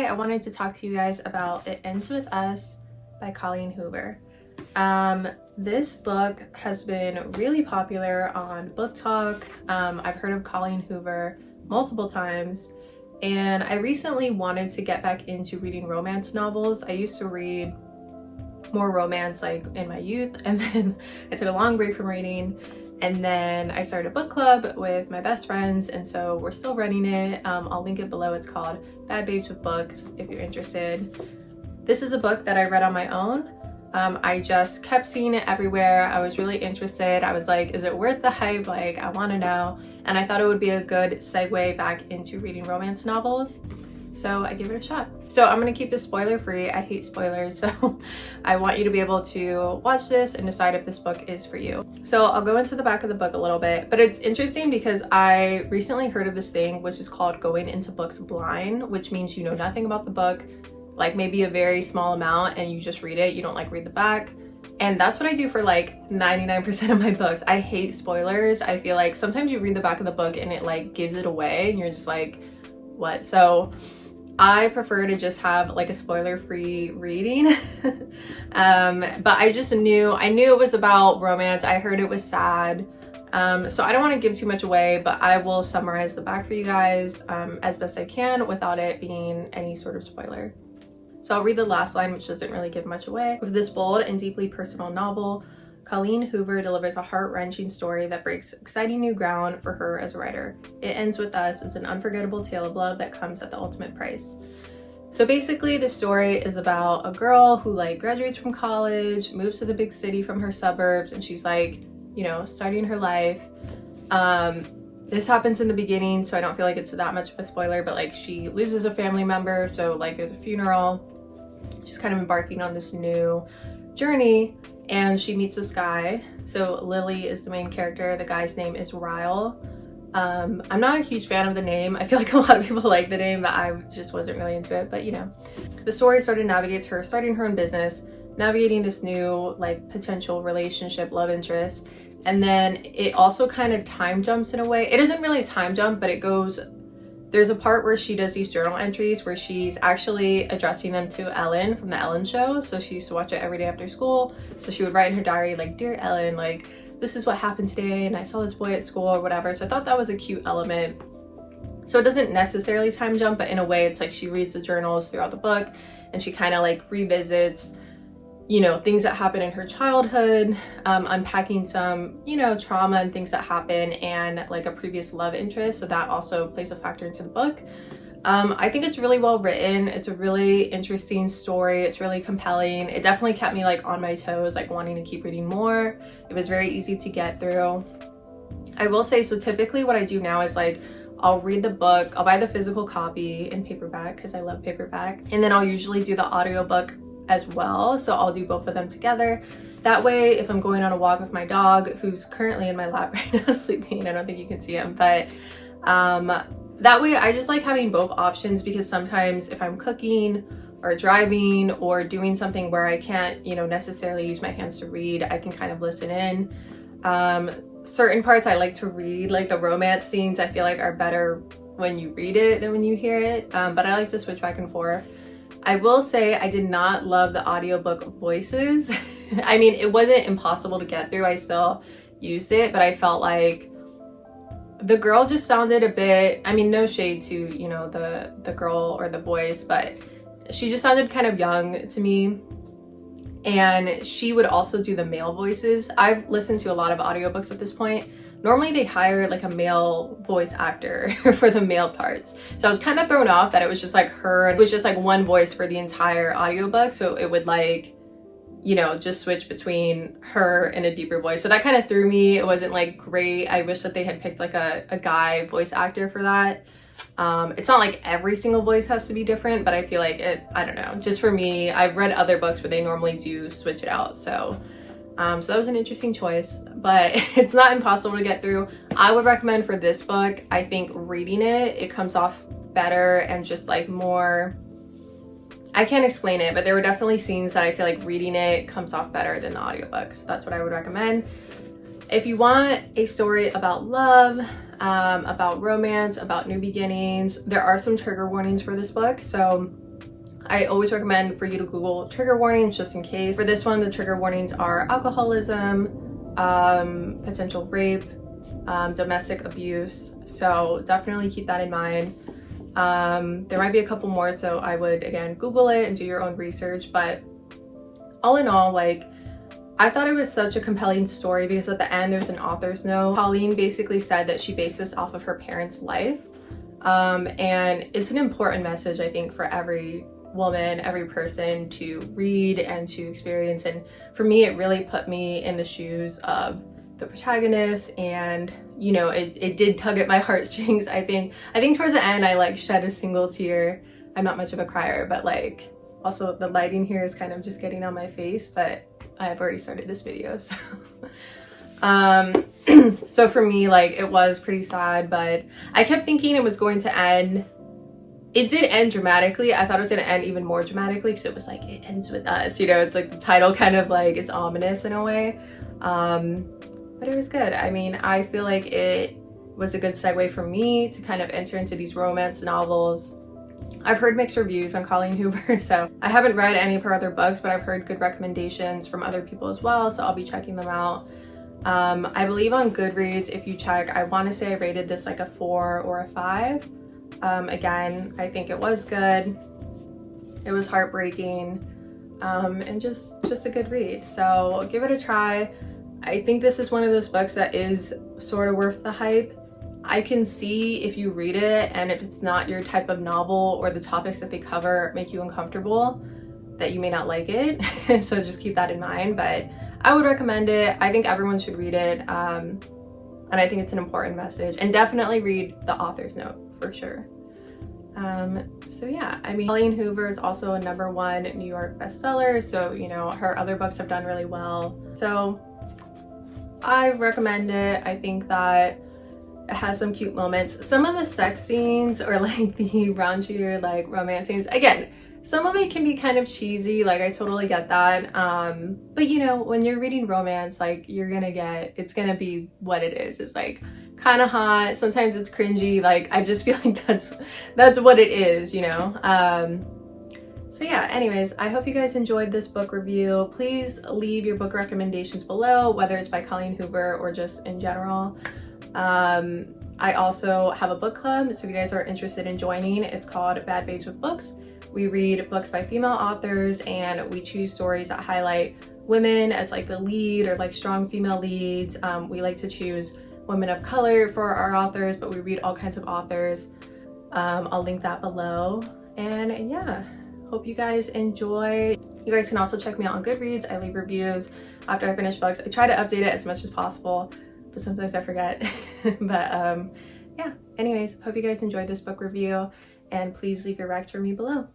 I wanted to talk to you guys about It Ends With Us by Colleen Hoover. This book has been really popular on Book Talk. I've heard of Colleen Hoover multiple times, and I recently wanted to get back into reading romance novels. I used to read more romance like in my youth, and then I took a long break from reading, and then I started a book club with my best friends, and so we're still running it. I'll link it below. It's called Bad Babes with Books if you're interested. This is a book that I read on my own. I just kept seeing it everywhere. I was really interested. I was like, is it worth the hype? Like, I want to know. And I thought it would be a good segue back into reading romance novels. So I gave it a shot. So I'm going to keep this spoiler free. I hate spoilers. So I want you to be able to watch this and decide if this book is for you. So I'll go into the back of the book a little bit, but it's interesting because I recently heard of this thing, which is called going into books blind, which means you know nothing about the book, like maybe a very small amount, and you just read it. You don't like read the back. And that's what I do for like 99% of my books. I hate spoilers. I feel like sometimes you read the back of the book and it like gives it away and you're just like, what? So I prefer to just have like a spoiler-free reading. But I knew it was about romance. I heard it was sad. So I don't want to give too much away, but I will summarize the back for you guys as best I can without it being any sort of spoiler. So I'll read the last line, which doesn't really give much away. With this bold and deeply personal novel, Colleen Hoover delivers a heart-wrenching story that breaks exciting new ground for her as a writer. It Ends With Us is an unforgettable tale of love that comes at the ultimate price. So basically, the story is about a girl who like graduates from college, moves to the big city from her suburbs, and she's like, you know, starting her life. This happens in the beginning, so I don't feel like it's that much of a spoiler, but like she loses a family member, so like there's a funeral. She's kind of embarking on this new journey, and she meets this guy. So Lily is the main character. The guy's name is Ryle. I'm not a huge fan of the name. I feel like a lot of people like the name, but I just wasn't really into it. But you know, the story sort of navigates her starting her own business, navigating this new like potential relationship, love interest. And then it also kind of time jumps in a way. It doesn't really time jump, but it goes, there's a part where she does these journal entries where she's actually addressing them to Ellen from the Ellen show. So she used to watch it every day after school. So she would write in her diary like, "Dear Ellen, like this is what happened today, and I saw this boy at school," or whatever. So I thought that was a cute element. So it doesn't necessarily time jump, but in a way it's like she reads the journals throughout the book and she kind of like revisits, you know, things that happen in her childhood, unpacking some, you know, trauma and things that happen, and like a previous love interest. So that also plays a factor into the book. I think it's really well written. It's a really interesting story. It's really compelling. It definitely kept me like on my toes, like wanting to keep reading more. It was very easy to get through. I will say, so typically what I do now is like, I'll read the book, I'll buy the physical copy in paperback because I love paperback, and then I'll usually do the audiobook as well. So I'll do both of them together. That way, if I'm going on a walk with my dog, who's currently in my lap right now sleeping, I don't think you can see him, but that way I just like having both options, because sometimes if I'm cooking or driving or doing something where I can't, you know, necessarily use my hands to read, I can kind of listen in. Certain parts I like to read, like the romance scenes, I feel like are better when you read it than when you hear it, but I like to switch back and forth. I will say I did not love the audiobook voices. I mean, it wasn't impossible to get through. I still used it, but I felt like the girl just sounded a bit, I mean, no shade to, you know, the girl or the voice, but she just sounded kind of young to me. And she would also do the male voices. I've listened to a lot of audiobooks at this point. Normally they hire like a male voice actor for the male parts. So I was kind of thrown off that it was just like her, and it was just like one voice for the entire audiobook. So it would like, you know, just switch between her and a deeper voice. So that kind of threw me. It wasn't like great. I wish that they had picked like a guy voice actor for that. It's not like every single voice has to be different, but I feel like it, I don't know, just for me, I've read other books where they normally do switch it out. So that was an interesting choice, but it's not impossible to get through. I would recommend for this book, I think reading it comes off better and just like more, I can't explain it, but there were definitely scenes that I feel like reading it comes off better than the audiobook. So that's what I would recommend. If you want a story about love, about romance, about new beginnings, there are some trigger warnings for this book. So I always recommend for you to Google trigger warnings just in case. For this one, the trigger warnings are alcoholism, potential rape, domestic abuse. So definitely keep that in mind. There might be a couple more, so I would, again, Google it and do your own research. But all in all, like, I thought it was such a compelling story because at the end there's an author's note. Colleen basically said that she based this off of her parents' life. And it's an important message, I think, for every woman, every person to read and to experience. And for me, it really put me in the shoes of the protagonist, and you know, it did tug at my heartstrings. I think towards the end I like shed a single tear. I'm not much of a crier, but like, also the lighting here is kind of just getting on my face, but I've already started this video, so so for me, like, it was pretty sad, but I kept thinking it was going to end. It did end dramatically. I thought it was going to end even more dramatically because it was like, it ends with us, you know. It's like the title kind of like is ominous in a way, but it was good. I mean, I feel like it was a good segue for me to kind of enter into these romance novels. I've heard mixed reviews on Colleen Hoover, so I haven't read any of her other books, but I've heard good recommendations from other people as well, so I'll be checking them out. I believe on Goodreads, if you check, I want to say I rated this like a 4 or a 5. Again, I think it was good. It was heartbreaking, and just a good read. So give it a try. I think this is one of those books that is sort of worth the hype. I can see if you read it and if it's not your type of novel or the topics that they cover make you uncomfortable, that you may not like it. So just keep that in mind, but I would recommend it. I think everyone should read it, and I think it's an important message. And definitely read the author's note for sure. So yeah, I mean, Colleen Hoover is also a #1 New York bestseller, so you know, her other books have done really well. So I recommend it. I think that it has some cute moments. Some of the sex scenes or like the raunchier like romance scenes, again, some of it can be kind of cheesy, like I totally get that, but you know, when you're reading romance, like it's gonna be what it is. It's like kind of hot, sometimes it's cringy, like I just feel like that's what it is, you know. So yeah, anyways, I hope you guys enjoyed this book review. Please leave your book recommendations below, whether it's by Colleen Hoover or just in general. I also have a book club, so if you guys are interested in joining, it's called Bad Babes with Books. We read books by female authors and we choose stories that highlight women as like the lead or like strong female leads. We like to choose women of color for our authors, but we read all kinds of authors. I'll link that below. And yeah, hope you guys enjoy. You guys can also check me out on Goodreads. I leave reviews after I finish books. I try to update it as much as possible, but sometimes I forget. But yeah, anyways, hope you guys enjoyed this book review, and please leave your recs for me below.